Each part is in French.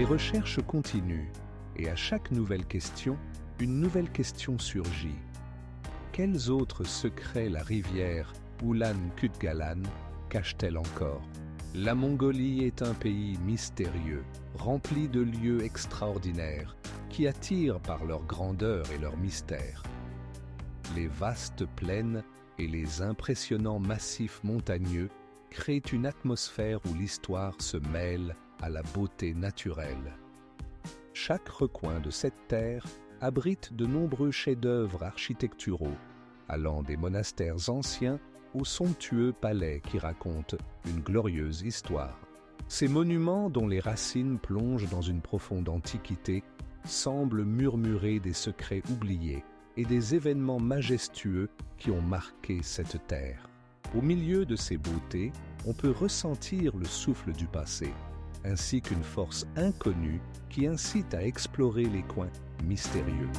Les recherches continuent, et à chaque nouvelle question, une nouvelle question surgit. Quels autres secrets la rivière Ulan-Kutgalan cache-t-elle encore? La Mongolie est un pays mystérieux, rempli de lieux extraordinaires, qui attirent par leur grandeur et leur mystère. Les vastes plaines et les impressionnants massifs montagneux créent une atmosphère où l'histoire se mêle à la beauté naturelle. Chaque recoin de cette terre abrite de nombreux chefs-d'œuvre architecturaux, allant des monastères anciens aux somptueux palais qui racontent une glorieuse histoire. Ces monuments, dont les racines plongent dans une profonde antiquité, semblent murmurer des secrets oubliés et des événements majestueux qui ont marqué cette terre. Au milieu de ces beautés, on peut ressentir le souffle du passé, ainsi qu'une force inconnue qui incite à explorer les coins mystérieux.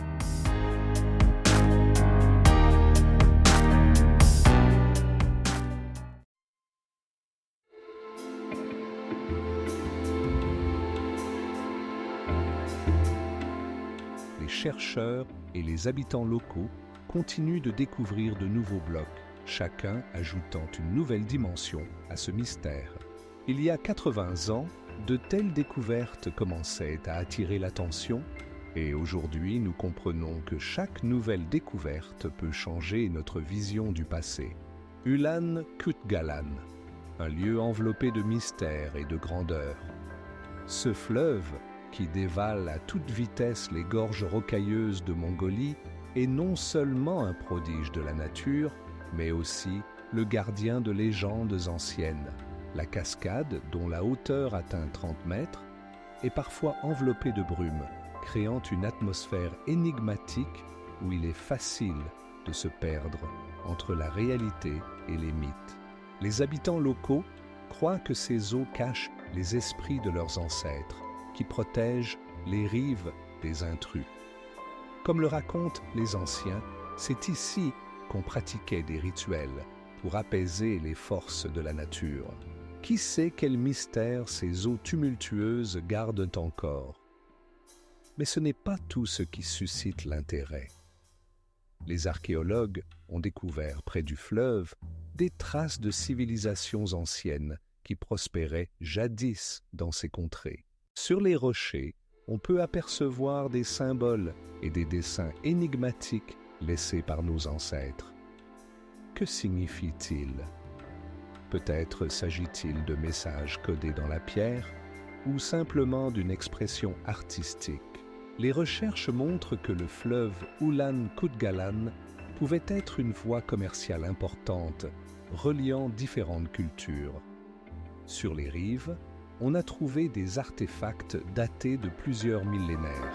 Les chercheurs et les habitants locaux continuent de découvrir de nouveaux blocs, chacun ajoutant une nouvelle dimension à ce mystère. Il y a 80 ans, de telles découvertes commençaient à attirer l'attention, et aujourd'hui nous comprenons que chaque nouvelle découverte peut changer notre vision du passé. Ulan-Kutgalan, un lieu enveloppé de mystère et de grandeur. Ce fleuve, qui dévale à toute vitesse les gorges rocailleuses de Mongolie, est non seulement un prodige de la nature, mais aussi le gardien de légendes anciennes. La cascade, dont la hauteur atteint 30 mètres, est parfois enveloppée de brume, créant une atmosphère énigmatique où il est facile de se perdre entre la réalité et les mythes. Les habitants locaux croient que ces eaux cachent les esprits de leurs ancêtres, qui protègent les rives des intrus. Comme le racontent les anciens, c'est ici qu'on pratiquait des rituels pour apaiser les forces de la nature. Qui sait quel mystère ces eaux tumultueuses gardent encore? Mais ce n'est pas tout ce qui suscite l'intérêt. Les archéologues ont découvert près du fleuve des traces de civilisations anciennes qui prospéraient jadis dans ces contrées. Sur les rochers, on peut apercevoir des symboles et des dessins énigmatiques laissés par nos ancêtres. Que signifie-t-il? Peut-être s'agit-il de messages codés dans la pierre ou simplement d'une expression artistique. Les recherches montrent que le fleuve Ulan-Kutgalan pouvait être une voie commerciale importante, reliant différentes cultures. Sur les rives, on a trouvé des artefacts datés de plusieurs millénaires.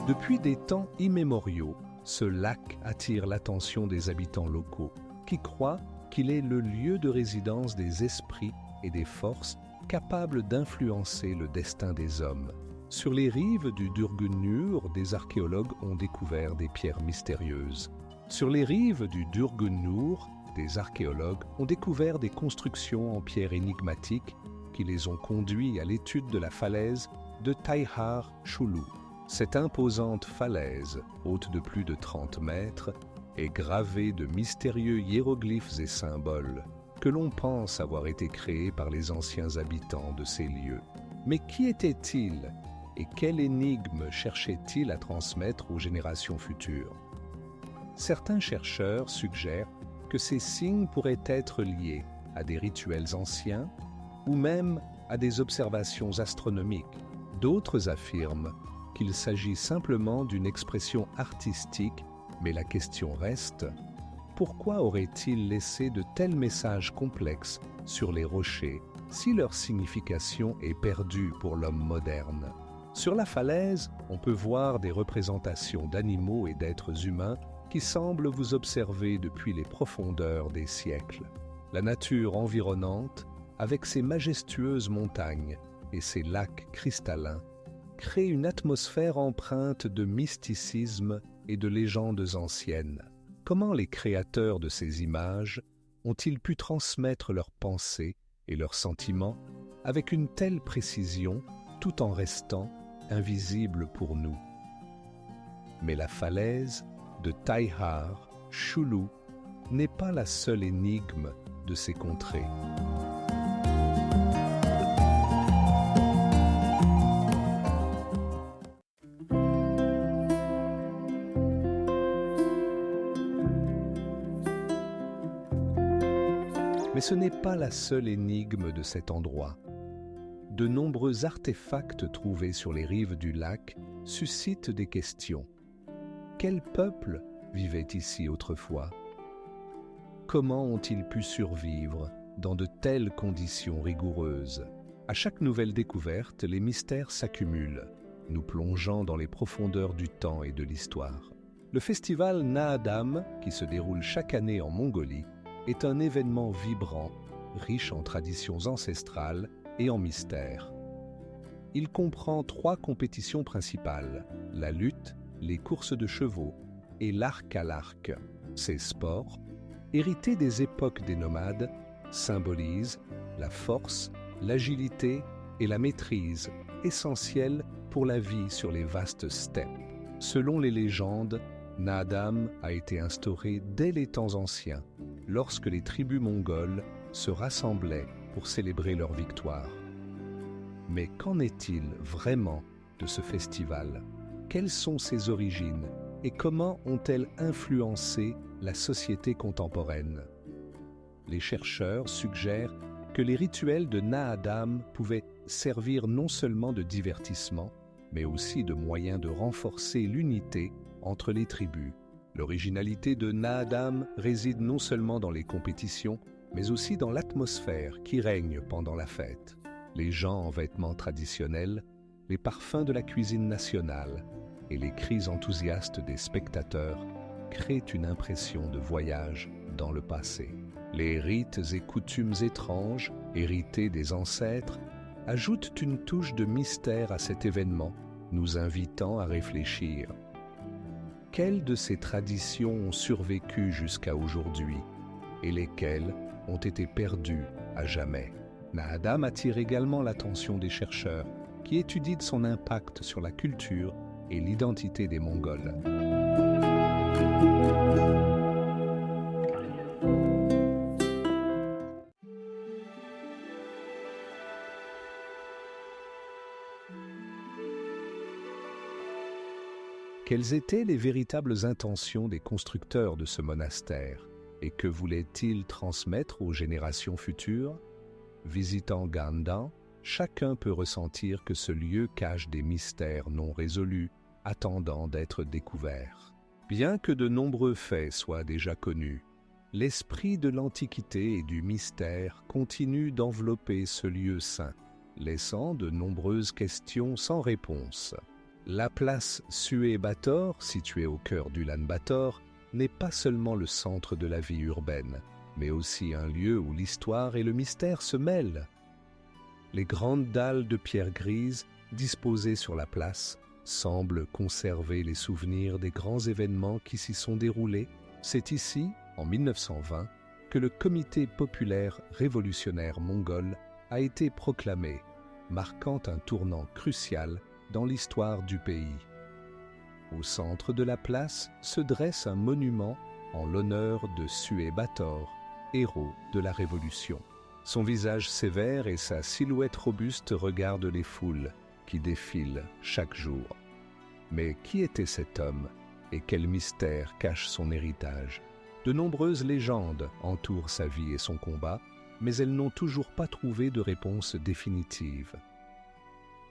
Depuis des temps immémoriaux, ce lac attire l'attention des habitants locaux, qui croient qu'il est le lieu de résidence des esprits et des forces capables d'influencer le destin des hommes. Sur les rives du Durgunnur, des archéologues ont découvert des pierres mystérieuses. Sur les rives du Durgunnur, des archéologues ont découvert des constructions en pierre énigmatiques qui les ont conduits à l'étude de la falaise de Taihar Chulu. Cette imposante falaise, haute de plus de 30 mètres, est gravée de mystérieux hiéroglyphes et symboles que l'on pense avoir été créés par les anciens habitants de ces lieux. Mais qui étaient-ils et quelle énigme cherchaient-ils à transmettre aux générations futures? Certains chercheurs suggèrent que ces signes pourraient être liés à des rituels anciens ou même à des observations astronomiques. D'autres affirment qu'il s'agit simplement d'une expression artistique, mais la question reste, pourquoi auraient-ils laissé de tels messages complexes sur les rochers si leur signification est perdue pour l'homme moderne? Sur la falaise, on peut voir des représentations d'animaux et d'êtres humains qui semblent vous observer depuis les profondeurs des siècles. La nature environnante, avec ses majestueuses montagnes et ses lacs cristallins, crée une atmosphère empreinte de mysticisme et de légendes anciennes. Comment les créateurs de ces images ont-ils pu transmettre leurs pensées et leurs sentiments avec une telle précision tout en restant invisibles pour nous? Mais la falaise de Taihar, Shulu, n'est pas la seule énigme de ces contrées. Mais ce n'est pas la seule énigme de cet endroit. De nombreux artefacts trouvés sur les rives du lac suscitent des questions. Quel peuple vivait ici autrefois? Comment ont-ils pu survivre dans de telles conditions rigoureuses? À chaque nouvelle découverte, les mystères s'accumulent, nous plongeant dans les profondeurs du temps et de l'histoire. Le festival Naadam, qui se déroule chaque année en Mongolie, est un événement vibrant, riche en traditions ancestrales et en mystères. Il comprend 3 compétitions principales, la lutte, les courses de chevaux et l'arc à l'arc. Ces sports, hérités des époques des nomades, symbolisent la force, l'agilité et la maîtrise essentielles pour la vie sur les vastes steppes. Selon les légendes, Naadam a été instauré dès les temps anciens, lorsque les tribus mongoles se rassemblaient pour célébrer leur victoire. Mais qu'en est-il vraiment de ce festival? Quelles sont ses origines et comment ont-elles influencé la société contemporaine? Les chercheurs suggèrent que les rituels de Naadam pouvaient servir non seulement de divertissement, mais aussi de moyen de renforcer l'unité entre les tribus. L'originalité de Naadam réside non seulement dans les compétitions, mais aussi dans l'atmosphère qui règne pendant la fête. Les gens en vêtements traditionnels, les parfums de la cuisine nationale et les cris enthousiastes des spectateurs créent une impression de voyage dans le passé. Les rites et coutumes étranges, hérités des ancêtres, ajoutent une touche de mystère à cet événement, nous invitant à réfléchir. Quelles de ces traditions ont survécu jusqu'à aujourd'hui et lesquelles ont été perdues à jamais? Naadam attire également l'attention des chercheurs qui étudient son impact sur la culture et l'identité des Mongols. Quelles étaient les véritables intentions des constructeurs de ce monastère et que voulaient-ils transmettre aux générations futures? Visitant Gandan, chacun peut ressentir que ce lieu cache des mystères non résolus, attendant d'être découverts. Bien que de nombreux faits soient déjà connus, l'esprit de l'Antiquité et du mystère continue d'envelopper ce lieu saint, laissant de nombreuses questions sans réponse. La place Sué Bator, située au cœur d'Ulan-Bator, n'est pas seulement le centre de la vie urbaine, mais aussi un lieu où l'histoire et le mystère se mêlent. Les grandes dalles de pierre grise disposées sur la place semblent conserver les souvenirs des grands événements qui s'y sont déroulés. C'est ici, en 1920, que le Comité populaire révolutionnaire mongol a été proclamé, marquant un tournant crucial dans l'histoire du pays. Au centre de la place se dresse un monument en l'honneur de Sué Bator, héros de la Révolution. Son visage sévère et sa silhouette robuste regardent les foules qui défilent chaque jour. Mais qui était cet homme et quel mystère cache son héritage? De nombreuses légendes entourent sa vie et son combat, mais elles n'ont toujours pas trouvé de réponse définitive.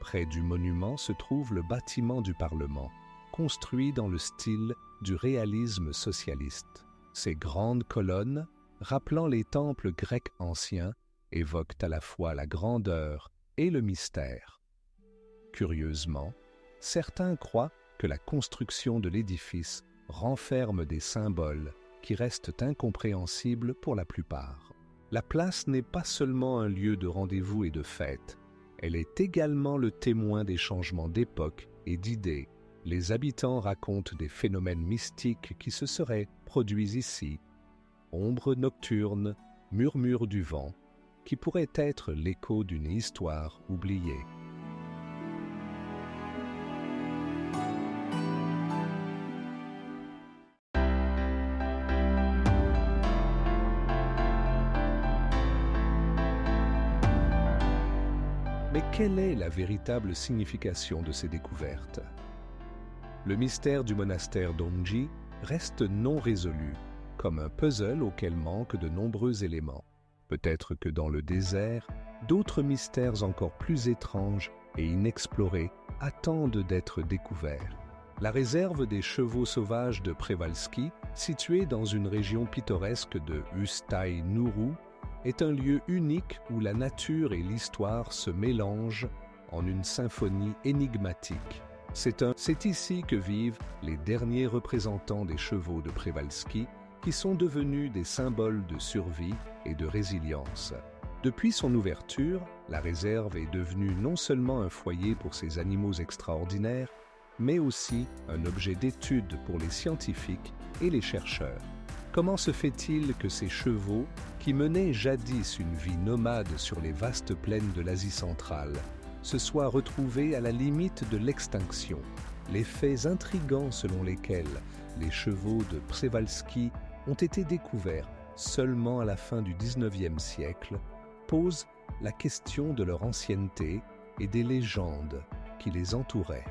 Près du monument se trouve le bâtiment du Parlement, construit dans le style du réalisme socialiste. Ces grandes colonnes, rappelant les temples grecs anciens, évoquent à la fois la grandeur et le mystère. Curieusement, certains croient que la construction de l'édifice renferme des symboles qui restent incompréhensibles pour la plupart. La place n'est pas seulement un lieu de rendez-vous et de fête, elle est également le témoin des changements d'époque et d'idées. Les habitants racontent des phénomènes mystiques qui se seraient produits ici. Ombres nocturnes, murmures du vent, qui pourraient être l'écho d'une histoire oubliée. Mais quelle est la véritable signification de ces découvertes? Le mystère du monastère d'Ongji reste non résolu, comme un puzzle auquel manquent de nombreux éléments. Peut-être que dans le désert, d'autres mystères encore plus étranges et inexplorés attendent d'être découverts. La réserve des chevaux sauvages de Przewalski, située dans une région pittoresque de Ustai-Nuru, est un lieu unique où la nature et l'histoire se mélangent en une symphonie énigmatique. C'est ici que vivent les derniers représentants des chevaux de Przewalski, qui sont devenus des symboles de survie et de résilience. Depuis son ouverture, la réserve est devenue non seulement un foyer pour ces animaux extraordinaires, mais aussi un objet d'étude pour les scientifiques et les chercheurs. Comment se fait-il que ces chevaux, qui menaient jadis une vie nomade sur les vastes plaines de l'Asie centrale, se soient retrouvés à la limite de l'extinction? Les faits intrigants selon lesquels les chevaux de Przewalski ont été découverts seulement à la fin du XIXe siècle posent la question de leur ancienneté et des légendes qui les entouraient.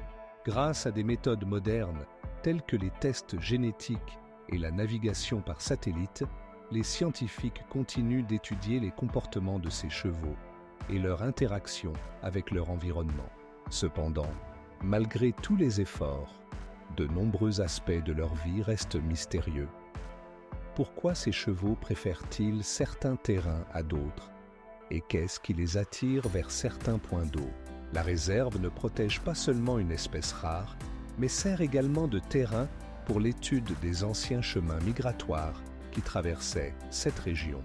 Grâce à des méthodes modernes telles que les tests génétiques et la navigation par satellite, les scientifiques continuent d'étudier les comportements de ces chevaux et leur interaction avec leur environnement. Cependant, malgré tous les efforts, de nombreux aspects de leur vie restent mystérieux. Pourquoi ces chevaux préfèrent-ils certains terrains à d'autres? Et qu'est-ce qui les attire vers certains points d'eau? La réserve ne protège pas seulement une espèce rare, mais sert également de terrain pour l'étude des anciens chemins migratoires qui traversaient cette région.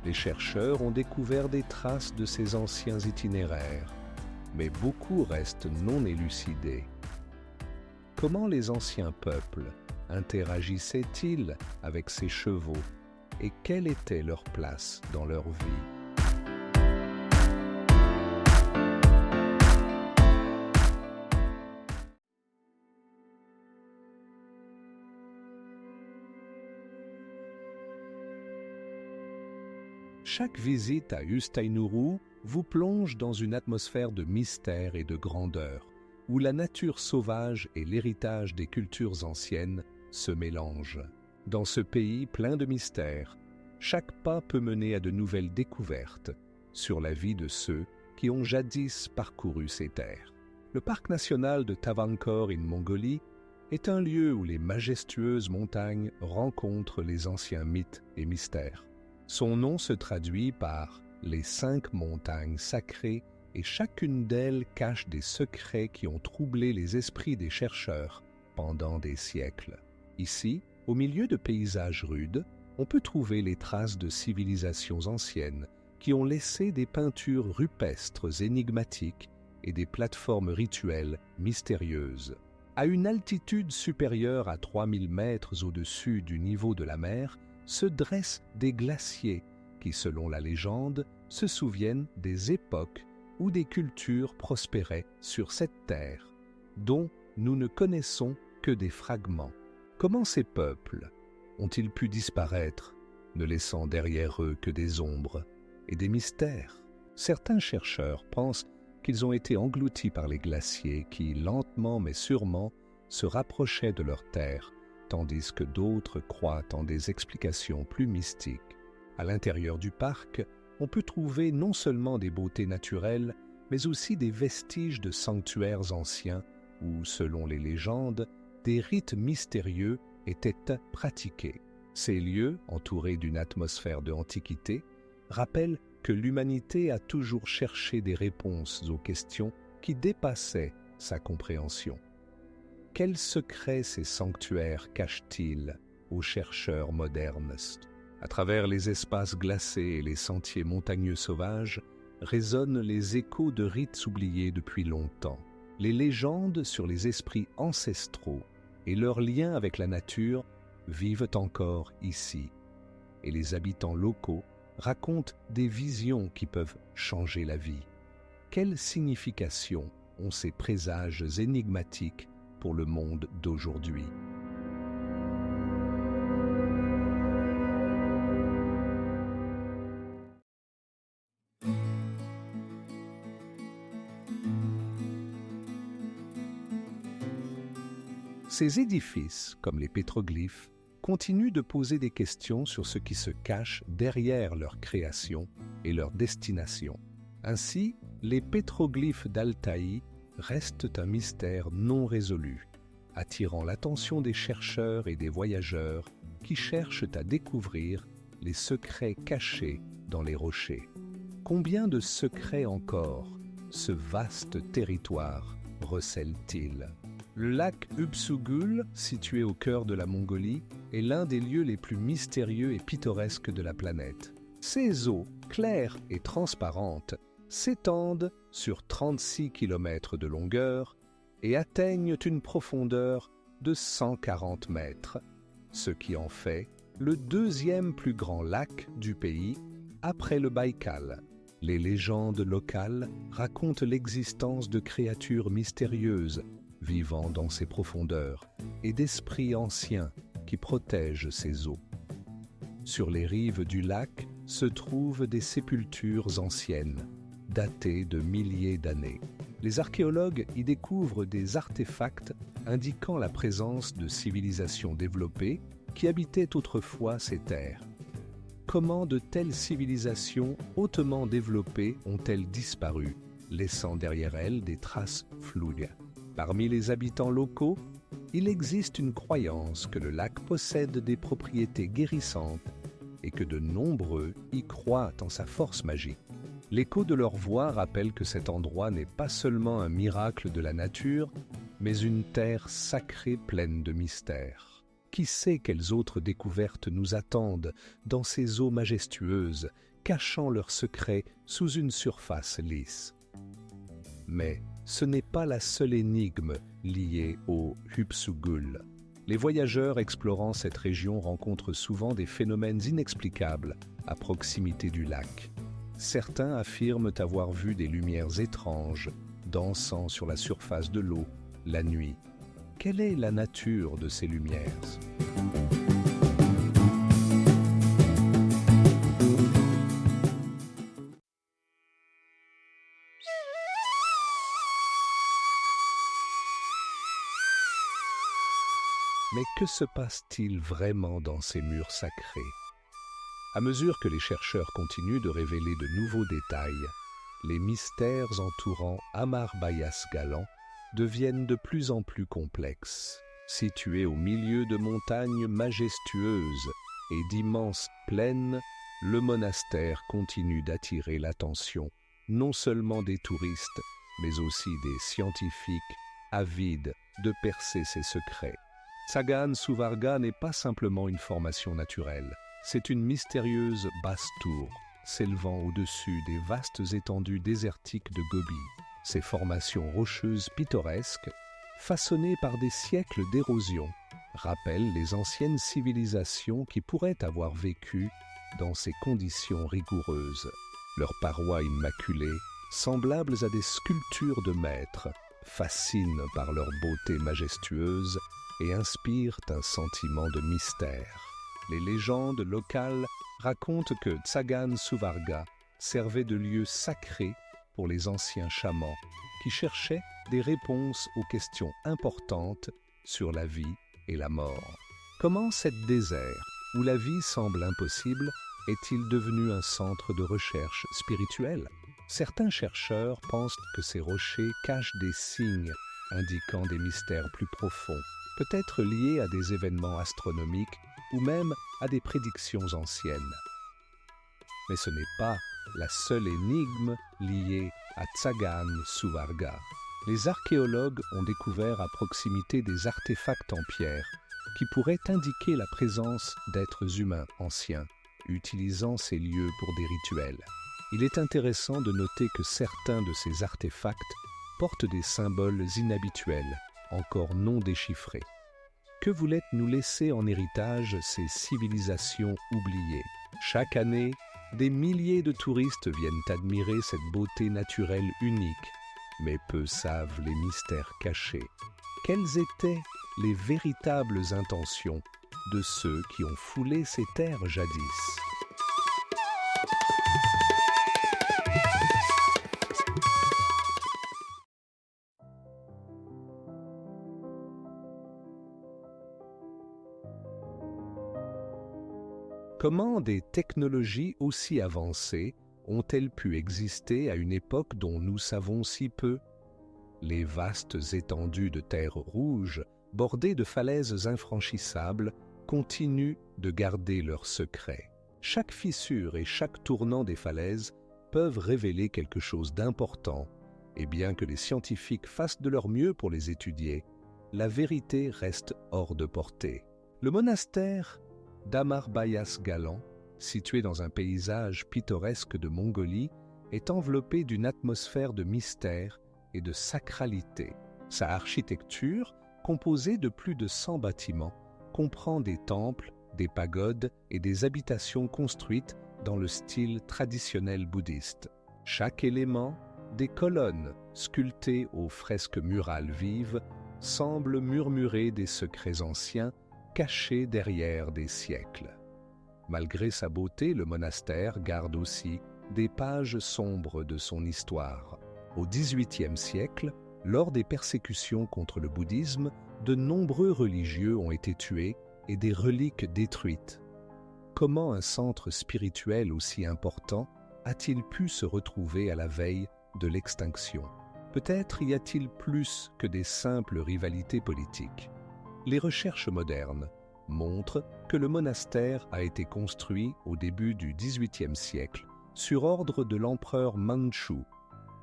Les chercheurs ont découvert des traces de ces anciens itinéraires, mais beaucoup restent non élucidés. Comment les anciens peuples interagissaient-ils avec ces chevaux et quelle était leur place dans leur vie? Chaque visite à Ustai-Nuru vous plonge dans une atmosphère de mystère et de grandeur, où la nature sauvage et l'héritage des cultures anciennes se mélangent. Dans ce pays plein de mystères, chaque pas peut mener à de nouvelles découvertes sur la vie de ceux qui ont jadis parcouru ces terres. Le parc national de Travancore en Mongolie est un lieu où les majestueuses montagnes rencontrent les anciens mythes et mystères. Son nom se traduit par les 5 montagnes sacrées et chacune d'elles cache des secrets qui ont troublé les esprits des chercheurs pendant des siècles. Ici, au milieu de paysages rudes, on peut trouver les traces de civilisations anciennes qui ont laissé des peintures rupestres énigmatiques et des plateformes rituelles mystérieuses. À une altitude supérieure à 3000 mètres au-dessus du niveau de la mer, se dressent des glaciers qui, selon la légende, se souviennent des époques où des cultures prospéraient sur cette terre, dont nous ne connaissons que des fragments. Comment ces peuples ont-ils pu disparaître, ne laissant derrière eux que des ombres et des mystères? Certains chercheurs pensent qu'ils ont été engloutis par les glaciers qui, lentement mais sûrement, se rapprochaient de leur terre, tandis que d'autres croient en des explications plus mystiques. À l'intérieur du parc, on peut trouver non seulement des beautés naturelles, mais aussi des vestiges de sanctuaires anciens où, selon les légendes, des rites mystérieux étaient pratiqués. Ces lieux, entourés d'une atmosphère de antiquité, rappellent que l'humanité a toujours cherché des réponses aux questions qui dépassaient sa compréhension. Quels secrets ces sanctuaires cachent-ils aux chercheurs modernes? À travers les espaces glacés et les sentiers montagneux sauvages, résonnent les échos de rites oubliés depuis longtemps. Les légendes sur les esprits ancestraux et leurs liens avec la nature vivent encore ici. Et les habitants locaux racontent des visions qui peuvent changer la vie. Quelle signification ont ces présages énigmatiques pour le monde d'aujourd'hui? Ces édifices, comme les pétroglyphes, continuent de poser des questions sur ce qui se cache derrière leur création et leur destination. Ainsi, les pétroglyphes d'Altaï restent un mystère non résolu, attirant l'attention des chercheurs et des voyageurs qui cherchent à découvrir les secrets cachés dans les rochers. Combien de secrets encore ce vaste territoire recèle-t-il? Le lac Upsugul, situé au cœur de la Mongolie, est l'un des lieux les plus mystérieux et pittoresques de la planète. Ses eaux, claires et transparentes, s'étendent sur 36 km de longueur et atteignent une profondeur de 140 mètres, ce qui en fait le deuxième plus grand lac du pays après le Baïkal. Les légendes locales racontent l'existence de créatures mystérieuses vivant dans ces profondeurs et d'esprits anciens qui protègent ces eaux. Sur les rives du lac se trouvent des sépultures anciennes, datées de milliers d'années. Les archéologues y découvrent des artefacts indiquant la présence de civilisations développées qui habitaient autrefois ces terres. Comment de telles civilisations hautement développées ont-elles disparu, laissant derrière elles des traces floues? Parmi les habitants locaux, il existe une croyance que le lac possède des propriétés guérissantes et que de nombreux y croient en sa force magique. L'écho de leur voix rappelle que cet endroit n'est pas seulement un miracle de la nature, mais une terre sacrée pleine de mystères. Qui sait quelles autres découvertes nous attendent dans ces eaux majestueuses, cachant leurs secrets sous une surface lisse? Mais ce n'est pas la seule énigme liée au Upsugul. Les voyageurs explorant cette région rencontrent souvent des phénomènes inexplicables à proximité du lac. Certains affirment avoir vu des lumières étranges dansant sur la surface de l'eau la nuit. Quelle est la nature de ces lumières ? Mais que se passe-t-il vraiment dans ces murs sacrés? À mesure que les chercheurs continuent de révéler de nouveaux détails, les mystères entourant Amar-Bayas Galant deviennent de plus en plus complexes. Situé au milieu de montagnes majestueuses et d'immenses plaines, le monastère continue d'attirer l'attention non seulement des touristes, mais aussi des scientifiques avides de percer ses secrets. Tsagaan Suvarga n'est pas simplement une formation naturelle, c'est une mystérieuse basse tour, s'élevant au-dessus des vastes étendues désertiques de Gobi. Ces formations rocheuses pittoresques, façonnées par des siècles d'érosion, rappellent les anciennes civilisations qui pourraient avoir vécu dans ces conditions rigoureuses. Leurs parois immaculées, semblables à des sculptures de maîtres, fascinent par leur beauté majestueuse et inspirent un sentiment de mystère. Les légendes locales racontent que Tsagaan Suvarga servait de lieu sacré pour les anciens chamans qui cherchaient des réponses aux questions importantes sur la vie et la mort. Comment cet désert, où la vie semble impossible, est-il devenu un centre de recherche spirituelle? Certains chercheurs pensent que ces rochers cachent des signes indiquant des mystères plus profonds, peut-être liés à des événements astronomiques ou même à des prédictions anciennes. Mais ce n'est pas la seule énigme liée à Tsagaan Suvarga. Les archéologues ont découvert à proximité des artefacts en pierre qui pourraient indiquer la présence d'êtres humains anciens, utilisant ces lieux pour des rituels. Il est intéressant de noter que certains de ces artefacts portent des symboles inhabituels, encore non déchiffrés. Que voulaient nous laisser en héritage ces civilisations oubliées? Chaque année, des milliers de touristes viennent admirer cette beauté naturelle unique, mais peu savent les mystères cachés. Quelles étaient les véritables intentions de ceux qui ont foulé ces terres jadis? Comment des technologies aussi avancées ont-elles pu exister à une époque dont nous savons si peu? Les vastes étendues de terre rouge, bordées de falaises infranchissables, continuent de garder leurs secrets. Chaque fissure et chaque tournant des falaises peuvent révéler quelque chose d'important, et bien que les scientifiques fassent de leur mieux pour les étudier, la vérité reste hors de portée. Le monastère d'Amarbayas Galan, situé dans un paysage pittoresque de Mongolie, est enveloppé d'une atmosphère de mystère et de sacralité. Sa architecture, composée de plus de 100 bâtiments, comprend des temples, des pagodes et des habitations construites dans le style traditionnel bouddhiste. Chaque élément, des colonnes sculptées aux fresques murales vives, semble murmurer des secrets anciens cachés derrière des siècles. Malgré sa beauté, le monastère garde aussi des pages sombres de son histoire. Au XVIIIe siècle, lors des persécutions contre le bouddhisme, de nombreux religieux ont été tués et des reliques détruites. Comment un centre spirituel aussi important a-t-il pu se retrouver à la veille de l'extinction? Peut-être y a-t-il plus que des simples rivalités politiques. Les recherches modernes montrent que le monastère a été construit au début du XVIIIe siècle sur ordre de l'empereur Manchu,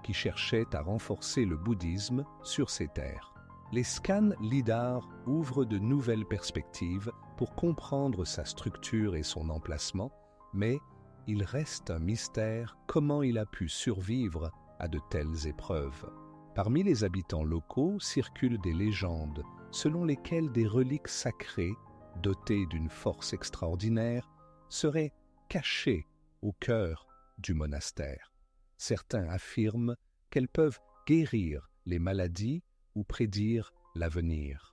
qui cherchait à renforcer le bouddhisme sur ses terres. Les scans LIDAR ouvrent de nouvelles perspectives pour comprendre sa structure et son emplacement, mais il reste un mystère comment il a pu survivre à de telles épreuves. Parmi les habitants locaux circulent des légendes selon lesquelles des reliques sacrées, dotées d'une force extraordinaire, seraient cachées au cœur du monastère. Certains affirment qu'elles peuvent guérir les maladies ou prédire l'avenir.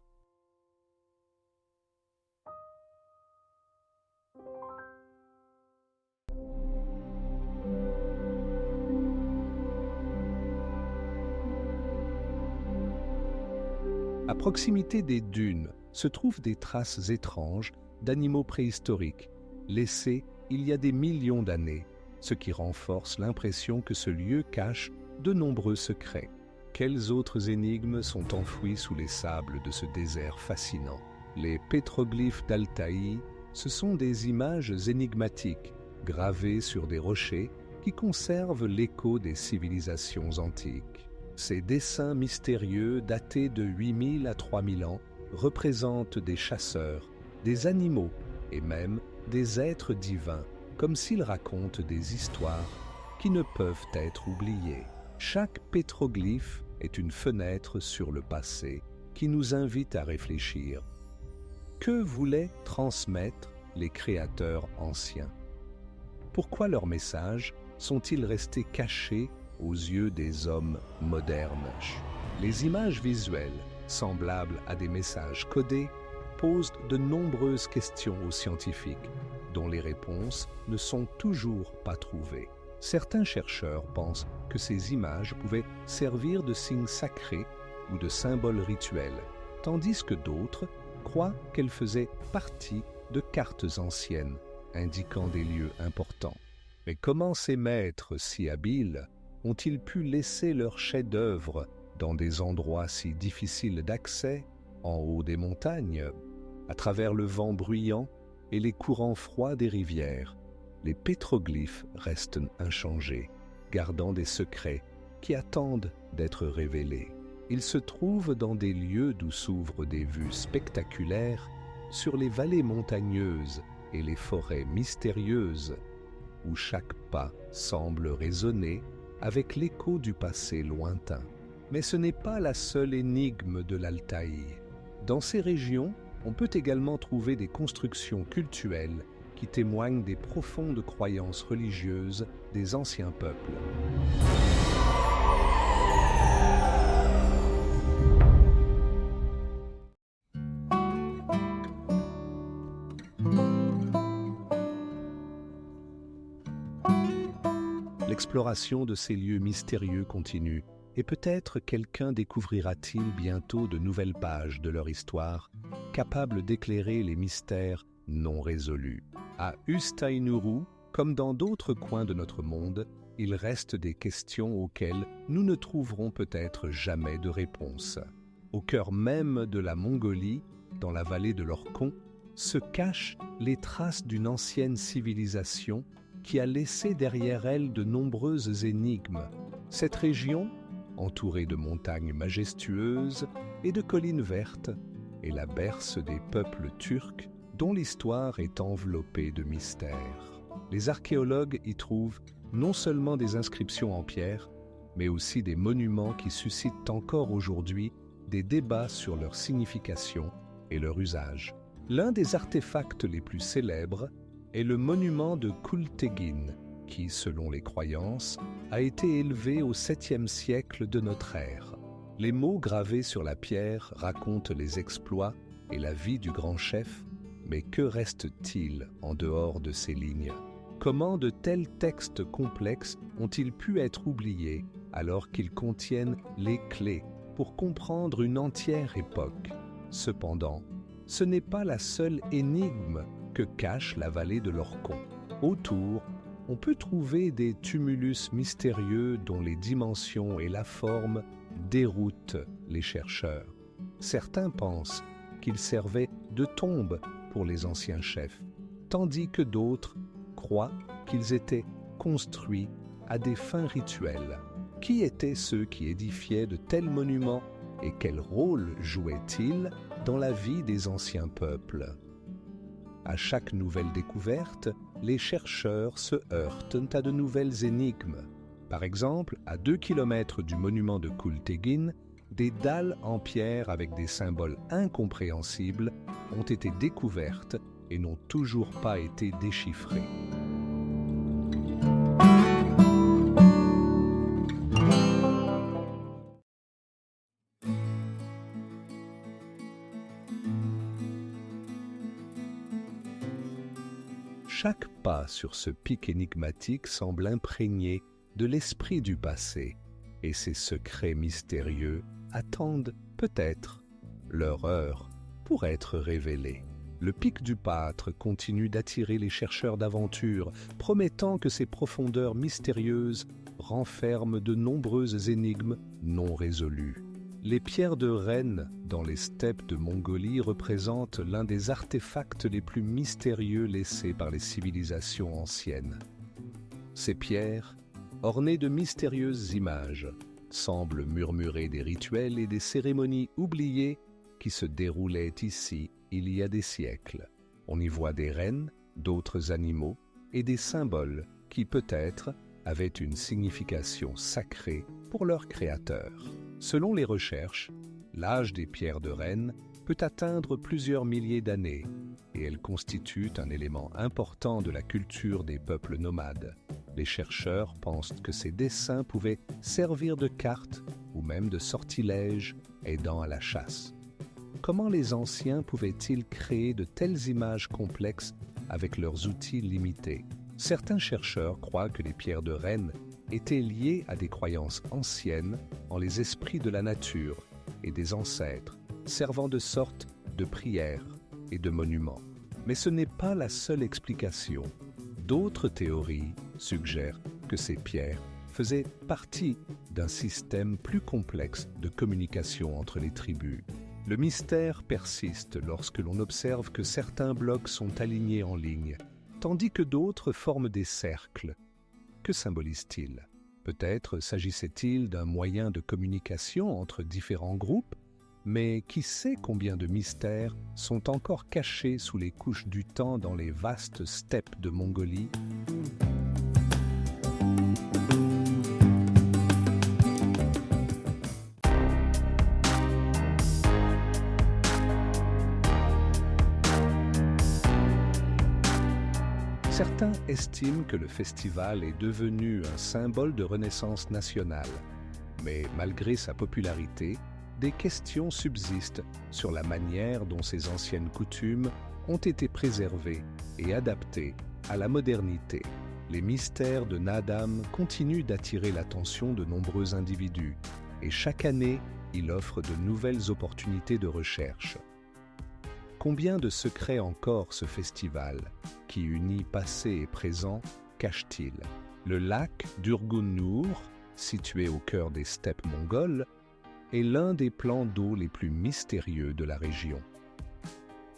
À proximité des dunes se trouvent des traces étranges d'animaux préhistoriques, laissés il y a des millions d'années, ce qui renforce l'impression que ce lieu cache de nombreux secrets. Quelles autres énigmes sont enfouies sous les sables de ce désert fascinant? Les pétroglyphes d'Altaï, ce sont des images énigmatiques, gravées sur des rochers qui conservent l'écho des civilisations antiques. Ces dessins mystérieux datés de 8000 à 3000 ans représentent des chasseurs, des animaux et même des êtres divins, comme s'ils racontent des histoires qui ne peuvent être oubliées. Chaque pétroglyphe est une fenêtre sur le passé qui nous invite à réfléchir. Que voulaient transmettre les créateurs anciens? Pourquoi leurs messages sont-ils restés cachés aux yeux des hommes modernes? Les images visuelles, semblables à des messages codés, posent de nombreuses questions aux scientifiques, dont les réponses ne sont toujours pas trouvées. Certains chercheurs pensent que ces images pouvaient servir de signes sacrés ou de symboles rituels, tandis que d'autres croient qu'elles faisaient partie de cartes anciennes, indiquant des lieux importants. Mais comment ces maîtres si habiles ont-ils pu laisser leurs chefs-d'œuvre dans des endroits si difficiles d'accès, en haut des montagnes, à travers le vent bruyant et les courants froids des rivières? Les pétroglyphes restent inchangés, gardant des secrets qui attendent d'être révélés. Il se trouve dans des lieux d'où s'ouvrent des vues spectaculaires sur les vallées montagneuses et les forêts mystérieuses, où chaque pas semble résonner avec l'écho du passé lointain. Mais ce n'est pas la seule énigme de l'Altaï. Dans ces régions, on peut également trouver des constructions cultuelles qui témoignent des profondes croyances religieuses des anciens peuples. L'exploration de ces lieux mystérieux continue, et peut-être quelqu'un découvrira-t-il bientôt de nouvelles pages de leur histoire, capables d'éclairer les mystères non résolus. À Ustainuru, comme dans d'autres coins de notre monde, il reste des questions auxquelles nous ne trouverons peut-être jamais de réponse. Au cœur même de la Mongolie, dans la vallée de l'Orkhon, se cachent les traces d'une ancienne civilisation qui a laissé derrière elle de nombreuses énigmes. Cette région, entourée de montagnes majestueuses et de collines vertes, est la berce des peuples turcs dont l'histoire est enveloppée de mystères. Les archéologues y trouvent non seulement des inscriptions en pierre, mais aussi des monuments qui suscitent encore aujourd'hui des débats sur leur signification et leur usage. L'un des artefacts les plus célèbres est le monument de Kultegin, qui, selon les croyances, a été élevé au 7e siècle de notre ère. Les mots gravés sur la pierre racontent les exploits et la vie du grand chef, mais que reste-t-il en dehors de ces lignes? Comment de tels textes complexes ont-ils pu être oubliés alors qu'ils contiennent les clés pour comprendre une entière époque? Cependant, ce n'est pas la seule énigme que cache la vallée de l'Orkhon. Autour, on peut trouver des tumulus mystérieux dont les dimensions et la forme déroutent les chercheurs. Certains pensent qu'ils servaient de tombes pour les anciens chefs, tandis que d'autres croient qu'ils étaient construits à des fins rituelles. Qui étaient ceux qui édifiaient de tels monuments et quel rôle jouaient-ils dans la vie des anciens peuples? À chaque nouvelle découverte, les chercheurs se heurtent à de nouvelles énigmes. Par exemple, à 2 kilomètres du monument de Kultegin, des dalles en pierre avec des symboles incompréhensibles ont été découvertes et n'ont toujours pas été déchiffrées. Chaque pas sur ce pic énigmatique semble imprégné de l'esprit du passé, et ces secrets mystérieux attendent peut-être leur heure pour être révélés. Le pic du Pâtre continue d'attirer les chercheurs d'aventure, promettant que ses profondeurs mystérieuses renferment de nombreuses énigmes non résolues. Les pierres de Rennes dans les steppes de Mongolie représentent l'un des artefacts les plus mystérieux laissés par les civilisations anciennes. Ces pierres, ornées de mystérieuses images, semblent murmurer des rituels et des cérémonies oubliées qui se déroulaient ici il y a des siècles. On y voit des rennes, d'autres animaux et des symboles qui peut-être avaient une signification sacrée pour leur créateur. Selon les recherches, l'âge des pierres de Rennes peut atteindre plusieurs milliers d'années et elles constituent un élément important de la culture des peuples nomades. Les chercheurs pensent que ces dessins pouvaient servir de cartes ou même de sortilèges aidant à la chasse. Comment les anciens pouvaient-ils créer de telles images complexes avec leurs outils limités? Certains chercheurs croient que les pierres de Rennes étaient liées à des croyances anciennes en les esprits de la nature et des ancêtres, servant de sorte de prières et de monuments. Mais ce n'est pas la seule explication. D'autres théories suggèrent que ces pierres faisaient partie d'un système plus complexe de communication entre les tribus. Le mystère persiste lorsque l'on observe que certains blocs sont alignés en ligne, tandis que d'autres forment des cercles. Que symbolisent-ils? Peut-être s'agissait-il d'un moyen de communication entre différents groupes, mais qui sait combien de mystères sont encore cachés sous les couches du temps dans les vastes steppes de Mongolie? Certains estiment que le festival est devenu un symbole de renaissance nationale, mais malgré sa popularité, des questions subsistent sur la manière dont ces anciennes coutumes ont été préservées et adaptées à la modernité. Les mystères de Naadam continuent d'attirer l'attention de nombreux individus, et chaque année, il offre de nouvelles opportunités de recherche. Combien de secrets encore ce festival, qui unit passé et présent, cache-t-il? Le lac d'Urgun-Nur, situé au cœur des steppes mongoles, est l'un des plans d'eau les plus mystérieux de la région.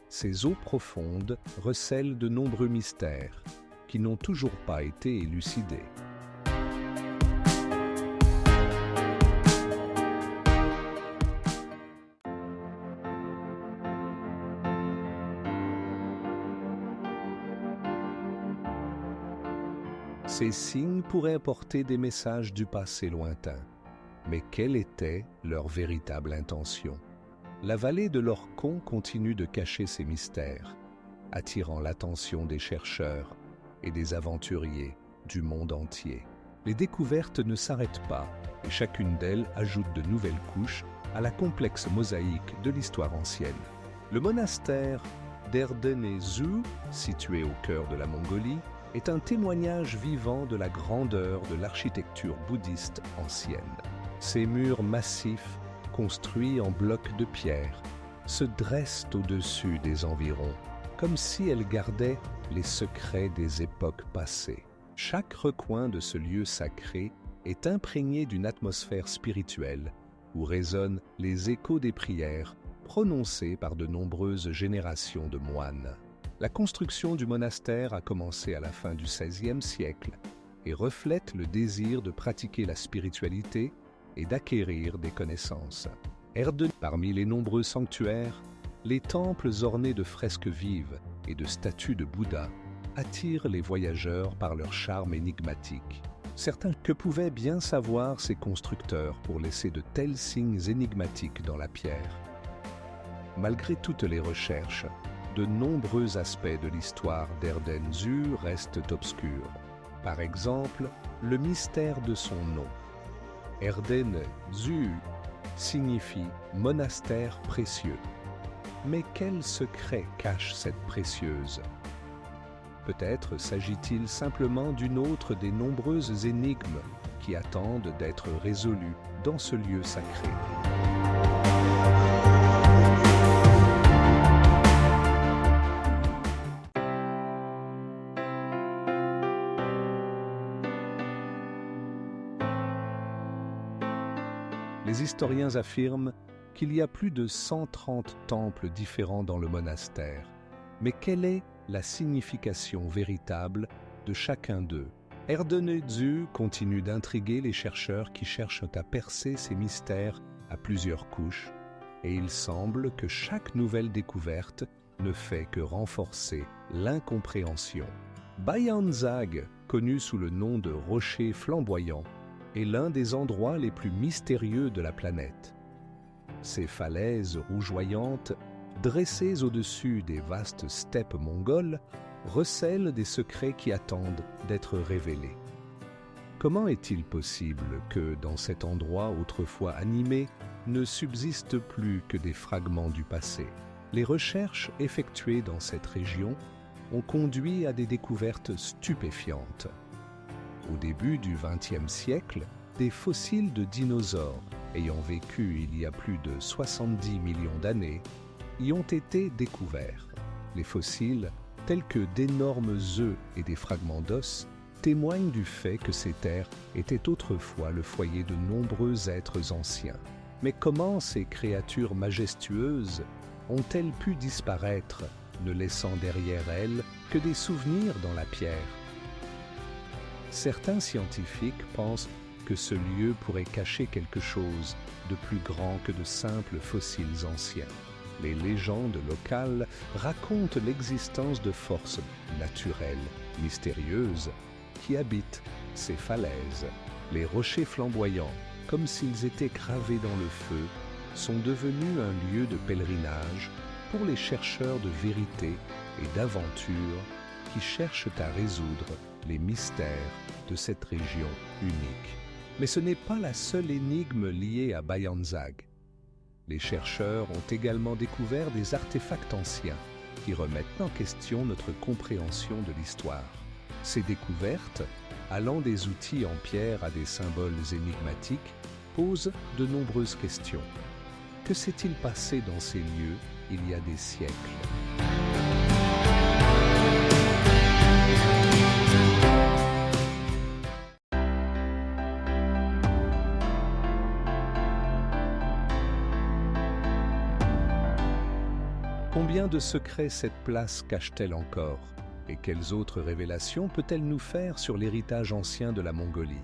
Ces eaux profondes recèlent de nombreux mystères qui n'ont toujours pas été élucidés. Ces signes pourraient apporter des messages du passé lointain. Mais quelle était leur véritable intention? La vallée de l'Orkhon continue de cacher ses mystères, attirant l'attention des chercheurs et des aventuriers du monde entier. Les découvertes ne s'arrêtent pas et chacune d'elles ajoute de nouvelles couches à la complexe mosaïque de l'histoire ancienne. Le monastère d'Erdenézu, situé au cœur de la Mongolie, est un témoignage vivant de la grandeur de l'architecture bouddhiste ancienne. Ces murs massifs, construits en blocs de pierre, se dressent au-dessus des environs, comme si elles gardaient les secrets des époques passées. Chaque recoin de ce lieu sacré est imprégné d'une atmosphère spirituelle, où résonnent les échos des prières prononcées par de nombreuses générations de moines. La construction du monastère a commencé à la fin du XVIe siècle et reflète le désir de pratiquer la spiritualité et d'acquérir des connaissances. Parmi les nombreux sanctuaires, les temples ornés de fresques vives et de statues de Bouddha attirent les voyageurs par leur charme énigmatique. Certains que pouvaient bien savoir ces constructeurs pour laisser de tels signes énigmatiques dans la pierre. Malgré toutes les recherches, de nombreux aspects de l'histoire d'Erdenézu restent obscurs. Par exemple, le mystère de son nom. Erdenézu signifie monastère précieux. Mais quel secret cache cette précieuse? Peut-être s'agit-il simplement d'une autre des nombreuses énigmes qui attendent d'être résolues dans ce lieu sacré. Les historiens affirment qu'il y a plus de 130 temples différents dans le monastère. Mais quelle est la signification véritable de chacun d'eux? Erdenézu continue d'intriguer les chercheurs qui cherchent à percer ces mystères à plusieurs couches, et il semble que chaque nouvelle découverte ne fait que renforcer l'incompréhension. Bayanzag, connu sous le nom de rocher flamboyant, est l'un des endroits les plus mystérieux de la planète. Ces falaises rougeoyantes, dressées au-dessus des vastes steppes mongoles, recèlent des secrets qui attendent d'être révélés. Comment est-il possible que, dans cet endroit autrefois animé, ne subsistent plus que des fragments du passé? Les recherches effectuées dans cette région ont conduit à des découvertes stupéfiantes. Au début du XXe siècle, des fossiles de dinosaures ayant vécu il y a plus de 70 millions d'années y ont été découverts. Les fossiles, tels que d'énormes œufs et des fragments d'os, témoignent du fait que ces terres étaient autrefois le foyer de nombreux êtres anciens. Mais comment ces créatures majestueuses ont-elles pu disparaître, ne laissant derrière elles que des souvenirs dans la pierre? Certains scientifiques pensent que que ce lieu pourrait cacher quelque chose de plus grand que de simples fossiles anciens. Les légendes locales racontent l'existence de forces naturelles, mystérieuses, qui habitent ces falaises. Les rochers flamboyants, comme s'ils étaient gravés dans le feu, sont devenus un lieu de pèlerinage pour les chercheurs de vérité et d'aventure qui cherchent à résoudre les mystères de cette région unique. Mais ce n'est pas la seule énigme liée à Bayanzag. Les chercheurs ont également découvert des artefacts anciens qui remettent en question notre compréhension de l'histoire. Ces découvertes, allant des outils en pierre à des symboles énigmatiques, posent de nombreuses questions. Que s'est-il passé dans ces lieux il y a des siècles ? Combien de secrets cette place cache-t-elle encore? Et quelles autres révélations peut-elle nous faire sur l'héritage ancien de la Mongolie?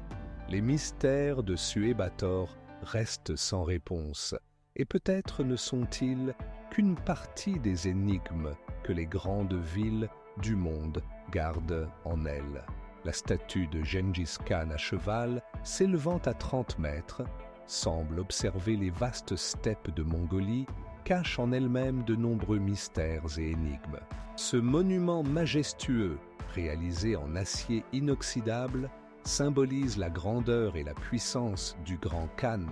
Les mystères de Suebator restent sans réponse, et peut-être ne sont-ils qu'une partie des énigmes que les grandes villes du monde gardent en elles. La statue de Gengis Khan à cheval, s'élevant à 30 mètres, semble observer les vastes steppes de Mongolie, cache en elle-même de nombreux mystères et énigmes. Ce monument majestueux, réalisé en acier inoxydable, symbolise la grandeur et la puissance du grand Khan,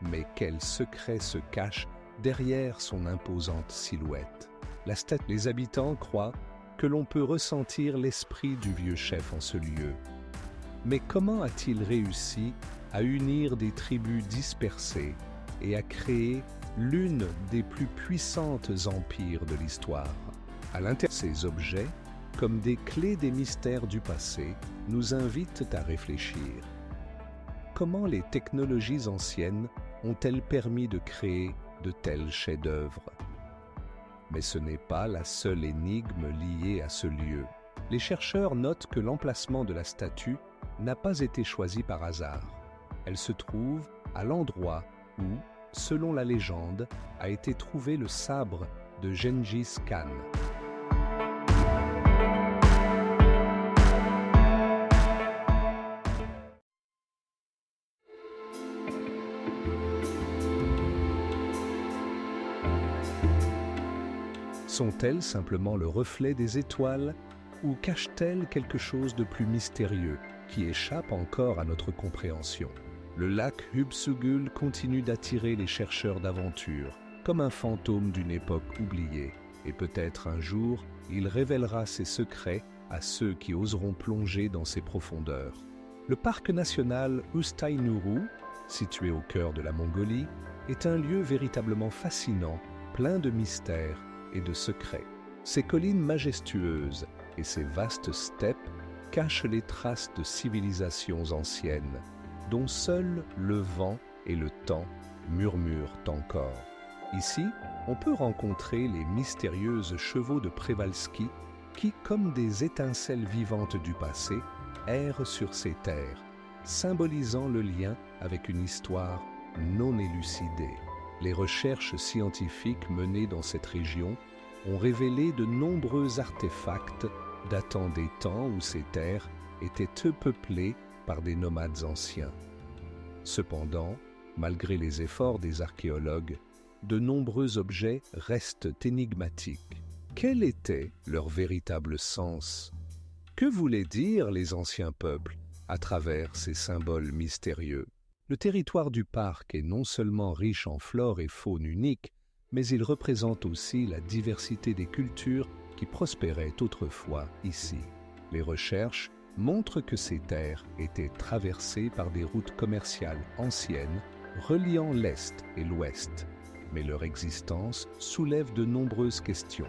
mais quel secret se cache derrière son imposante silhouette? Les habitants croient que l'on peut ressentir l'esprit du vieux chef en ce lieu. Mais comment a-t-il réussi à unir des tribus dispersées et à créer l'une des plus puissantes empires de l'histoire? À l'intérieur, ces objets, comme des clés des mystères du passé, nous invitent à réfléchir. Comment les technologies anciennes ont-elles permis de créer de tels chefs-d'œuvre? Mais ce n'est pas la seule énigme liée à ce lieu. Les chercheurs notent que l'emplacement de la statue n'a pas été choisi par hasard. Elle se trouve à l'endroit où, selon la légende, a été trouvé le sabre de Gengis Khan. Sont-elles simplement le reflet des étoiles ou cachent-elles quelque chose de plus mystérieux qui échappe encore à notre compréhension? Le lac Hübsugul continue d'attirer les chercheurs d'aventure, comme un fantôme d'une époque oubliée, et peut-être un jour, il révélera ses secrets à ceux qui oseront plonger dans ses profondeurs. Le parc national Ustay-Nuru, situé au cœur de la Mongolie, est un lieu véritablement fascinant, plein de mystères et de secrets. Ces collines majestueuses et ces vastes steppes cachent les traces de civilisations anciennes, dont seul le vent et le temps murmurent encore. Ici, on peut rencontrer les mystérieuses chevaux de Przewalski qui, comme des étincelles vivantes du passé, errent sur ces terres, symbolisant le lien avec une histoire non élucidée. Les recherches scientifiques menées dans cette région ont révélé de nombreux artefacts datant des temps où ces terres étaient peu peuplées par des nomades anciens. Cependant, malgré les efforts des archéologues, de nombreux objets restent énigmatiques. Quel était leur véritable sens? Que voulaient dire les anciens peuples à travers ces symboles mystérieux? Le territoire du parc est non seulement riche en flore et faune unique, mais il représente aussi la diversité des cultures qui prospéraient autrefois ici. Les recherches montrent que ces terres étaient traversées par des routes commerciales anciennes reliant l'Est et l'Ouest, mais leur existence soulève de nombreuses questions.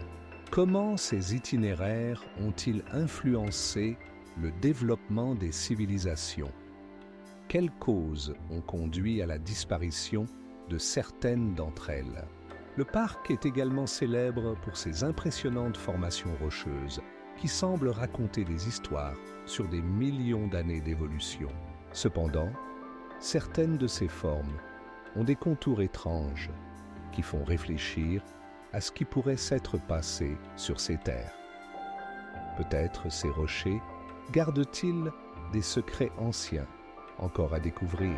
Comment ces itinéraires ont-ils influencé le développement des civilisations? Quelles causes ont conduit à la disparition de certaines d'entre elles? Le parc est également célèbre pour ses impressionnantes formations rocheuses qui semblent raconter des histoires sur des millions d'années d'évolution. Cependant, certaines de ces formes ont des contours étranges qui font réfléchir à ce qui pourrait s'être passé sur ces terres. Peut-être ces rochers gardent-ils des secrets anciens encore à découvrir.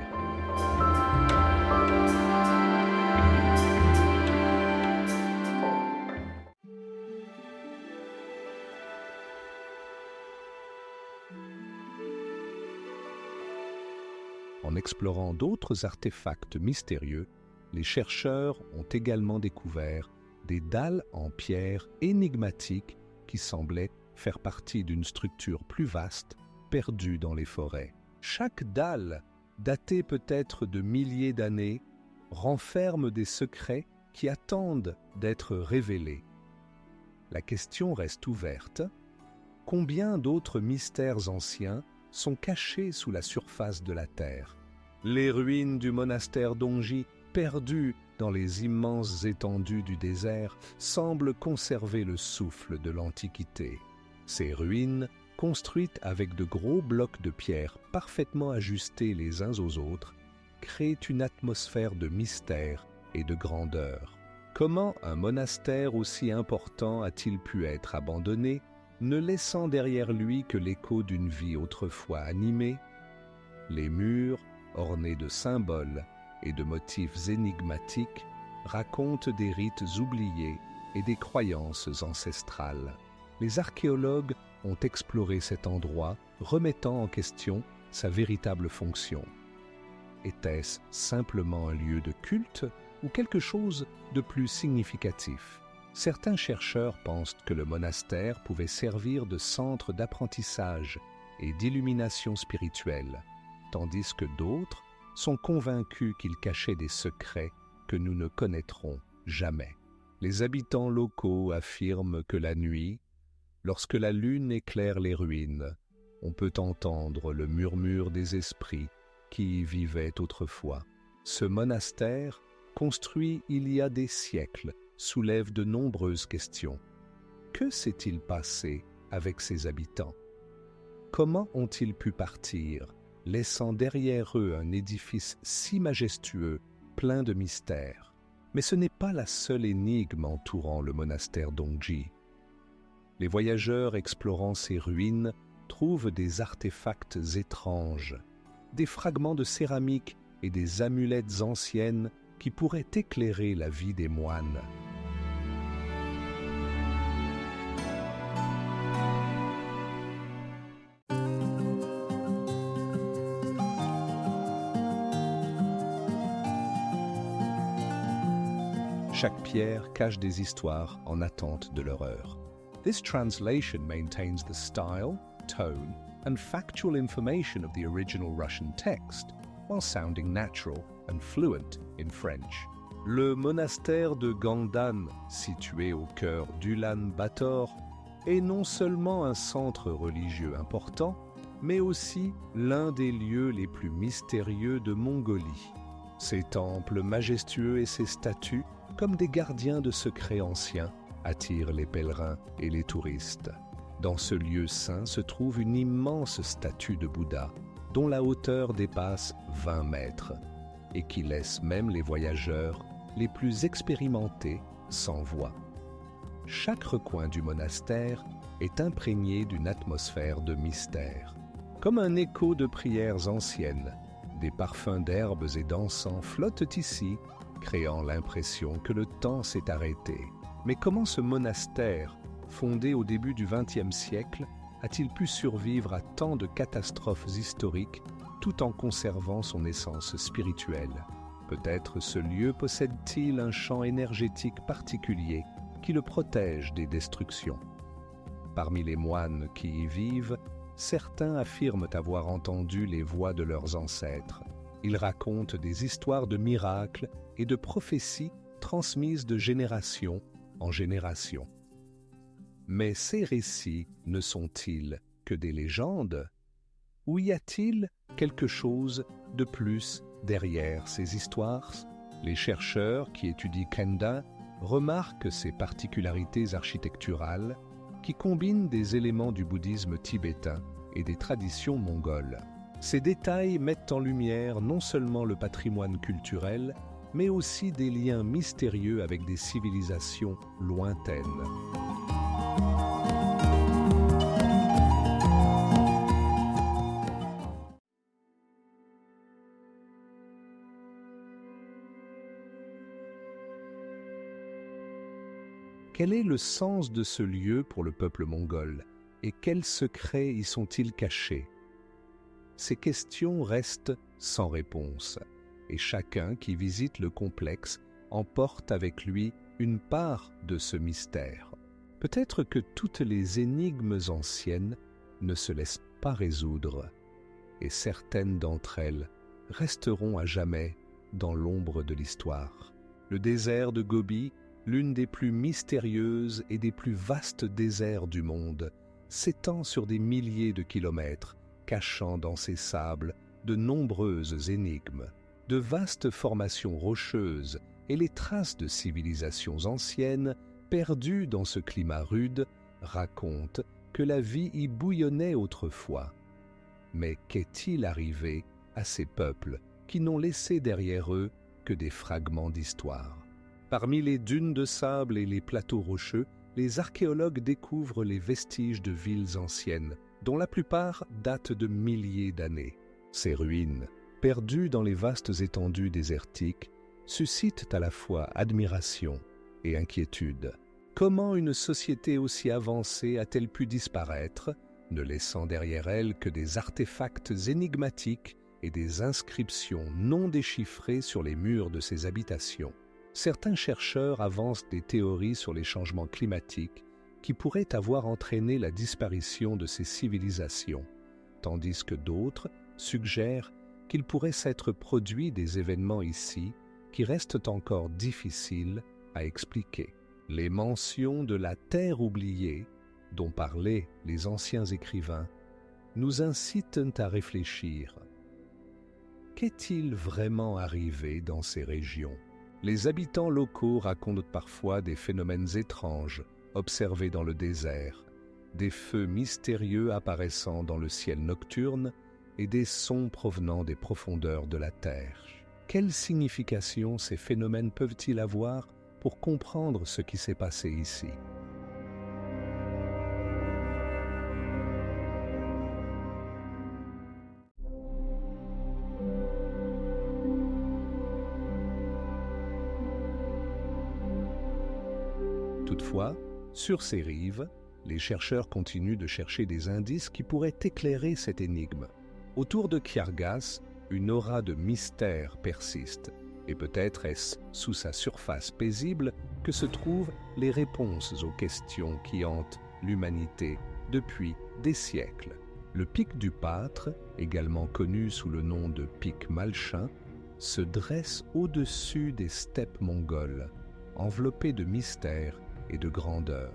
En explorant d'autres artefacts mystérieux, les chercheurs ont également découvert des dalles en pierre énigmatiques qui semblaient faire partie d'une structure plus vaste, perdue dans les forêts. Chaque dalle, datée peut-être de milliers d'années, renferme des secrets qui attendent d'être révélés. La question reste ouverte. Combien d'autres mystères anciens sont cachés sous la surface de la Terre? Les ruines du monastère d'Ongji, perdues dans les immenses étendues du désert, semblent conserver le souffle de l'Antiquité. Ces ruines, construites avec de gros blocs de pierre parfaitement ajustés les uns aux autres, créent une atmosphère de mystère et de grandeur. Comment un monastère aussi important a-t-il pu être abandonné, ne laissant derrière lui que l'écho d'une vie autrefois animée? Les murs, ornés de symboles et de motifs énigmatiques, racontent des rites oubliés et des croyances ancestrales. Les archéologues ont exploré cet endroit, remettant en question sa véritable fonction. Était-ce simplement un lieu de culte ou quelque chose de plus significatif? Certains chercheurs pensent que le monastère pouvait servir de centre d'apprentissage et d'illumination spirituelle, tandis que d'autres sont convaincus qu'il cachait des secrets que nous ne connaîtrons jamais. Les habitants locaux affirment que la nuit, lorsque la lune éclaire les ruines, on peut entendre le murmure des esprits qui y vivaient autrefois. Ce monastère, construit il y a des siècles, soulève de nombreuses questions. Que s'est-il passé avec ses habitants? Comment ont-ils pu partir, laissant derrière eux un édifice si majestueux, plein de mystères? Mais ce n'est pas la seule énigme entourant le monastère d'Ongji. Les voyageurs explorant ces ruines trouvent des artefacts étranges, des fragments de céramique et des amulettes anciennes qui pourraient éclairer la vie des moines. Chaque pierre cache des histoires en attente de leur heure. This translation maintains the style, tone, and factual information of the original Russian text, while sounding natural and fluent in French. Le monastère de Gangdan, situé au cœur d'Ulan-Bator, est non seulement un centre religieux important, mais aussi l'un des lieux les plus mystérieux de Mongolie. Ses temples majestueux et ses statues, comme des gardiens de secrets anciens, attirent les pèlerins et les touristes. Dans ce lieu saint se trouve une immense statue de Bouddha, dont la hauteur dépasse 20 mètres, et qui laisse même les voyageurs les plus expérimentés sans voix. Chaque recoin du monastère est imprégné d'une atmosphère de mystère. Comme un écho de prières anciennes, des parfums d'herbes et d'encens flottent ici, créant l'impression que le temps s'est arrêté. Mais comment ce monastère, fondé au début du XXe siècle, a-t-il pu survivre à tant de catastrophes historiques tout en conservant son essence spirituelle? Peut-être ce lieu possède-t-il un champ énergétique particulier qui le protège des destructions. Parmi les moines qui y vivent, certains affirment avoir entendu les voix de leurs ancêtres. Ils racontent des histoires de miracles et de prophéties transmises de génération en génération. Mais ces récits ne sont-ils que des légendes? Ou y a-t-il quelque chose de plus derrière ces histoires? Les chercheurs qui étudient Kenda remarquent ces particularités architecturales qui combinent des éléments du bouddhisme tibétain et des traditions mongoles. Ces détails mettent en lumière non seulement le patrimoine culturel, mais aussi des liens mystérieux avec des civilisations lointaines. Quel est le sens de ce lieu pour le peuple mongol et quels secrets y sont-ils cachés? Ces questions restent sans réponse et chacun qui visite le complexe emporte avec lui une part de ce mystère. Peut-être que toutes les énigmes anciennes ne se laissent pas résoudre et certaines d'entre elles resteront à jamais dans l'ombre de l'histoire. Le désert de Gobi, l'une des plus mystérieuses et des plus vastes déserts du monde, s'étend sur des milliers de kilomètres, cachant dans ses sables de nombreuses énigmes. De vastes formations rocheuses et les traces de civilisations anciennes, perdues dans ce climat rude, racontent que la vie y bouillonnait autrefois. Mais qu'est-il arrivé à ces peuples qui n'ont laissé derrière eux que des fragments d'histoire? Parmi les dunes de sable et les plateaux rocheux, les archéologues découvrent les vestiges de villes anciennes, dont la plupart datent de milliers d'années. Ces ruines, perdues dans les vastes étendues désertiques, suscitent à la fois admiration et inquiétude. Comment une société aussi avancée a-t-elle pu disparaître, ne laissant derrière elle que des artefacts énigmatiques et des inscriptions non déchiffrées sur les murs de ses habitations? Certains chercheurs avancent des théories sur les changements climatiques qui pourraient avoir entraîné la disparition de ces civilisations, tandis que d'autres suggèrent qu'il pourrait s'être produit des événements ici qui restent encore difficiles à expliquer. Les mentions de la terre oubliée, dont parlaient les anciens écrivains, nous incitent à réfléchir. Qu'est-il vraiment arrivé dans ces régions? Les habitants locaux racontent parfois des phénomènes étranges observés dans le désert, des feux mystérieux apparaissant dans le ciel nocturne et des sons provenant des profondeurs de la terre. Quelle signification ces phénomènes peuvent-ils avoir pour comprendre ce qui s'est passé ici? Toutefois, sur ces rives, les chercheurs continuent de chercher des indices qui pourraient éclairer cette énigme. Autour de Khargas, une aura de mystère persiste, et peut-être est-ce sous sa surface paisible que se trouvent les réponses aux questions qui hantent l'humanité depuis des siècles. Le pic du Pâtre, également connu sous le nom de pic Malchin, se dresse au-dessus des steppes mongoles, enveloppé de mystères et de grandeur.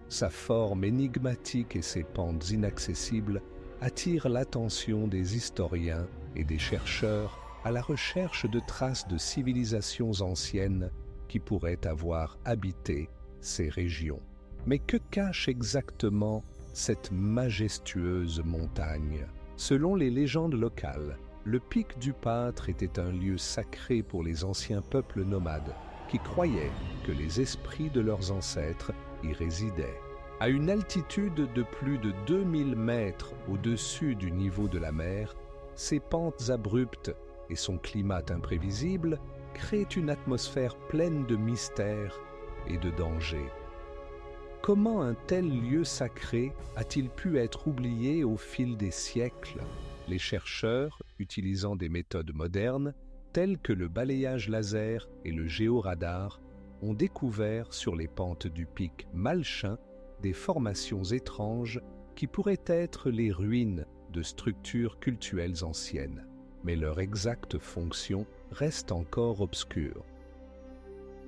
Sa forme énigmatique et ses pentes inaccessibles attirent l'attention des historiens et des chercheurs à la recherche de traces de civilisations anciennes qui pourraient avoir habité ces régions. Mais que cache exactement cette majestueuse montagne? Selon les légendes locales, le pic du Pâtre était un lieu sacré pour les anciens peuples nomades qui croyaient que les esprits de leurs ancêtres y résidaient. À une altitude de plus de 2000 mètres au-dessus du niveau de la mer, ses pentes abruptes et son climat imprévisible créent une atmosphère pleine de mystère et de danger. Comment un tel lieu sacré a-t-il pu être oublié au fil des siècles? Les chercheurs, utilisant des méthodes modernes, telles que le balayage laser et le géoradar, ont découvert sur les pentes du pic Malchin des formations étranges qui pourraient être les ruines de structures cultuelles anciennes. Mais leur exacte fonction reste encore obscure.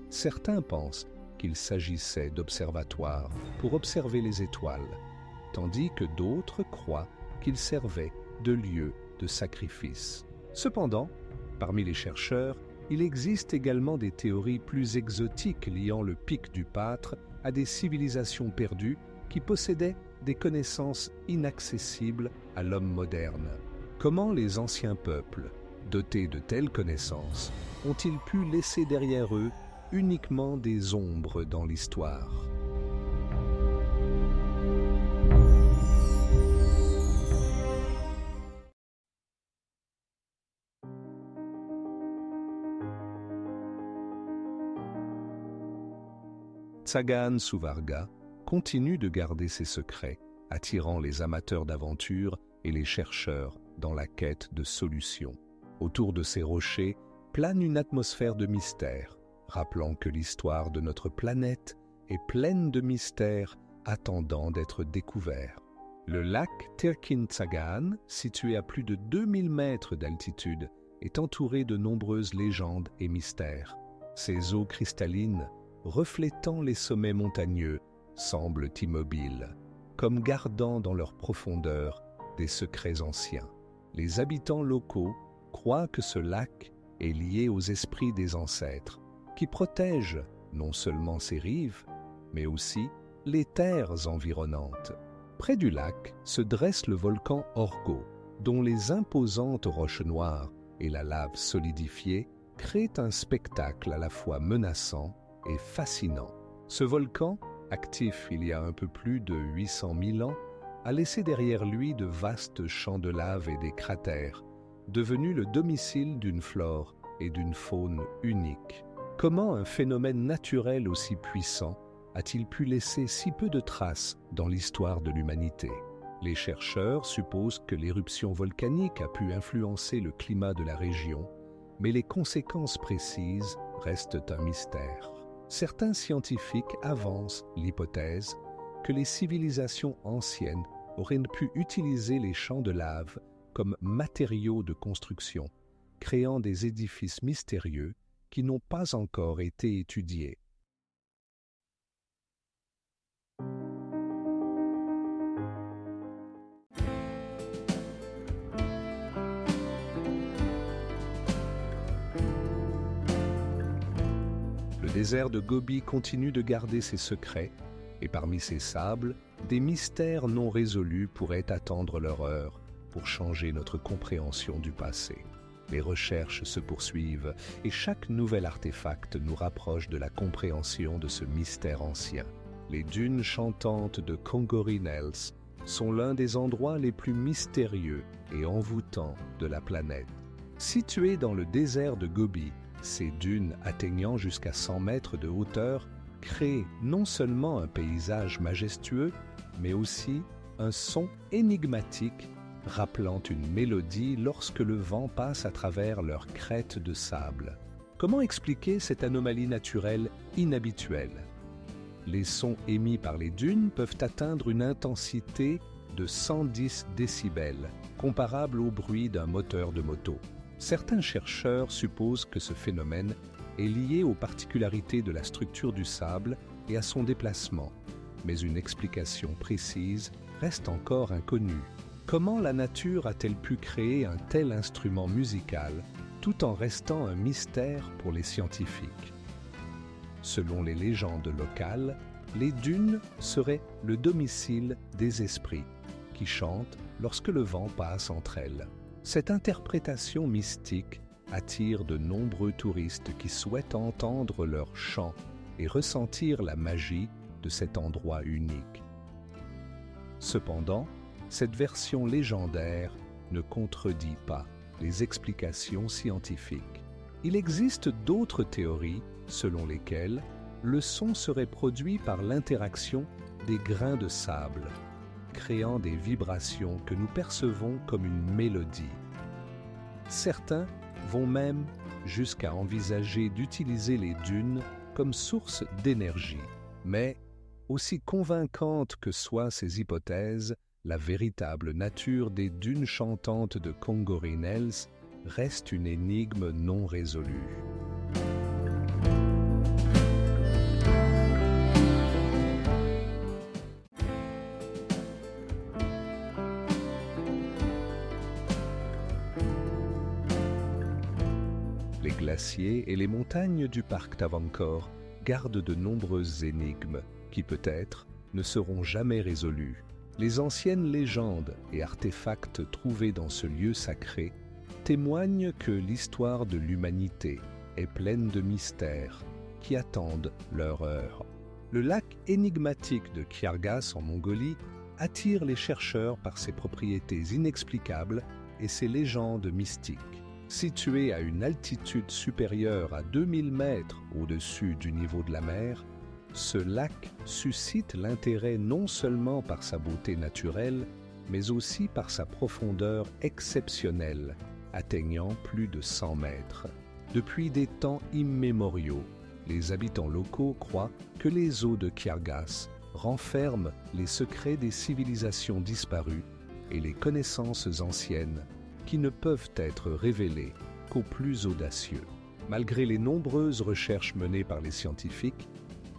Certains pensent qu'il s'agissait d'observatoires pour observer les étoiles, tandis que d'autres croient qu'ils servaient de lieux de sacrifice. Cependant, parmi les chercheurs, il existe également des théories plus exotiques liant le pic du Pâtre à des civilisations perdues qui possédaient des connaissances inaccessibles à l'homme moderne. Comment les anciens peuples, dotés de telles connaissances, ont-ils pu laisser derrière eux uniquement des ombres dans l'histoire ? Tsagaan Suvarga continue de garder ses secrets, attirant les amateurs d'aventure et les chercheurs dans la quête de solutions. Autour de ces rochers plane une atmosphère de mystère, rappelant que l'histoire de notre planète est pleine de mystères attendant d'être découverts. Le lac Tirkin Tsagaan, situé à plus de 2000 mètres d'altitude, est entouré de nombreuses légendes et mystères. Ses eaux cristallines, reflétant les sommets montagneux, semblent immobiles, comme gardant dans leur profondeur des secrets anciens. Les habitants locaux croient que ce lac est lié aux esprits des ancêtres, qui protègent non seulement ses rives, mais aussi les terres environnantes. Près du lac se dresse le volcan Orgo, dont les imposantes roches noires et la lave solidifiée créent un spectacle à la fois menaçant et fascinant. Ce volcan, actif il y a un peu plus de 800 000 ans, a laissé derrière lui de vastes champs de lave et des cratères, devenus le domicile d'une flore et d'une faune uniques. Comment un phénomène naturel aussi puissant a-t-il pu laisser si peu de traces dans l'histoire de l'humanité ? Les chercheurs supposent que l'éruption volcanique a pu influencer le climat de la région, mais les conséquences précises restent un mystère. Certains scientifiques avancent l'hypothèse que les civilisations anciennes auraient pu utiliser les champs de lave comme matériaux de construction, créant des édifices mystérieux qui n'ont pas encore été étudiés. Le désert de Gobi continue de garder ses secrets, et parmi ces sables, des mystères non résolus pourraient attendre leur heure pour changer notre compréhension du passé. Les recherches se poursuivent, et chaque nouvel artefact nous rapproche de la compréhension de ce mystère ancien. Les dunes chantantes de Kongorinels sont l'un des endroits les plus mystérieux et envoûtants de la planète. Situées dans le désert de Gobi, ces dunes atteignant jusqu'à 100 mètres de hauteur créent non seulement un paysage majestueux, mais aussi un son énigmatique rappelant une mélodie lorsque le vent passe à travers leurs crêtes de sable. Comment expliquer cette anomalie naturelle inhabituelle ? Les sons émis par les dunes peuvent atteindre une intensité de 110 décibels, comparable au bruit d'un moteur de moto. Certains chercheurs supposent que ce phénomène est lié aux particularités de la structure du sable et à son déplacement, mais une explication précise reste encore inconnue. Comment la nature a-t-elle pu créer un tel instrument musical tout en restant un mystère pour les scientifiques ? Selon les légendes locales, les dunes seraient le domicile des esprits qui chantent lorsque le vent passe entre elles. Cette interprétation mystique attire de nombreux touristes qui souhaitent entendre leur chant et ressentir la magie de cet endroit unique. Cependant, cette version légendaire ne contredit pas les explications scientifiques. Il existe d'autres théories selon lesquelles le son serait produit par l'interaction des grains de sable, créant des vibrations que nous percevons comme une mélodie. Certains vont même jusqu'à envisager d'utiliser les dunes comme source d'énergie. Mais, aussi convaincantes que soient ces hypothèses, la véritable nature des dunes chantantes de Kongorinels reste une énigme non résolue. Les glaciers et les montagnes du parc Travancore gardent de nombreuses énigmes qui peut-être ne seront jamais résolues. Les anciennes légendes et artefacts trouvés dans ce lieu sacré témoignent que l'histoire de l'humanité est pleine de mystères qui attendent leur heure. Le lac énigmatique de Kyrgas en Mongolie attire les chercheurs par ses propriétés inexplicables et ses légendes mystiques. Situé à une altitude supérieure à 2000 mètres au-dessus du niveau de la mer, ce lac suscite l'intérêt non seulement par sa beauté naturelle, mais aussi par sa profondeur exceptionnelle, atteignant plus de 100 mètres. Depuis des temps immémoriaux, les habitants locaux croient que les eaux de Kyrgas renferment les secrets des civilisations disparues et les connaissances anciennes qui ne peuvent être révélées qu'aux plus audacieux. Malgré les nombreuses recherches menées par les scientifiques,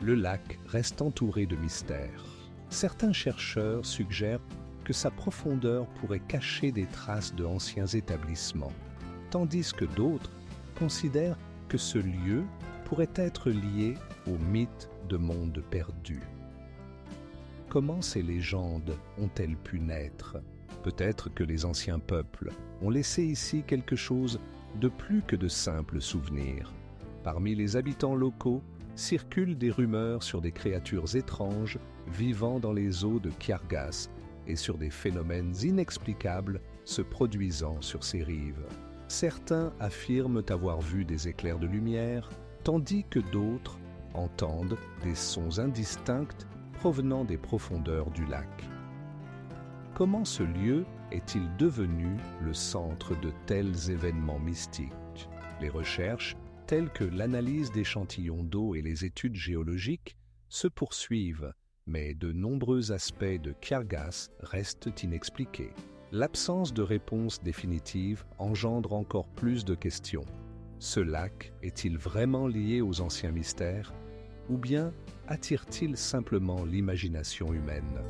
le lac reste entouré de mystères. Certains chercheurs suggèrent que sa profondeur pourrait cacher des traces de anciens établissements, tandis que d'autres considèrent que ce lieu pourrait être lié au mythe de mondes perdus. Comment ces légendes ont-elles pu naître? Peut-être que les anciens peuples ont laissé ici quelque chose de plus que de simples souvenirs. Parmi les habitants locaux, circulent des rumeurs sur des créatures étranges vivant dans les eaux de Kyrgas et sur des phénomènes inexplicables se produisant sur ses rives. Certains affirment avoir vu des éclairs de lumière, tandis que d'autres entendent des sons indistincts provenant des profondeurs du lac. Comment ce lieu est-il devenu le centre de tels événements mystiques? Les recherches, telles que l'analyse d'échantillons d'eau et les études géologiques, se poursuivent, mais de nombreux aspects de Kyrgas restent inexpliqués. L'absence de réponse définitive engendre encore plus de questions. Ce lac est-il vraiment lié aux anciens mystères, ou bien attire-t-il simplement l'imagination humaine ?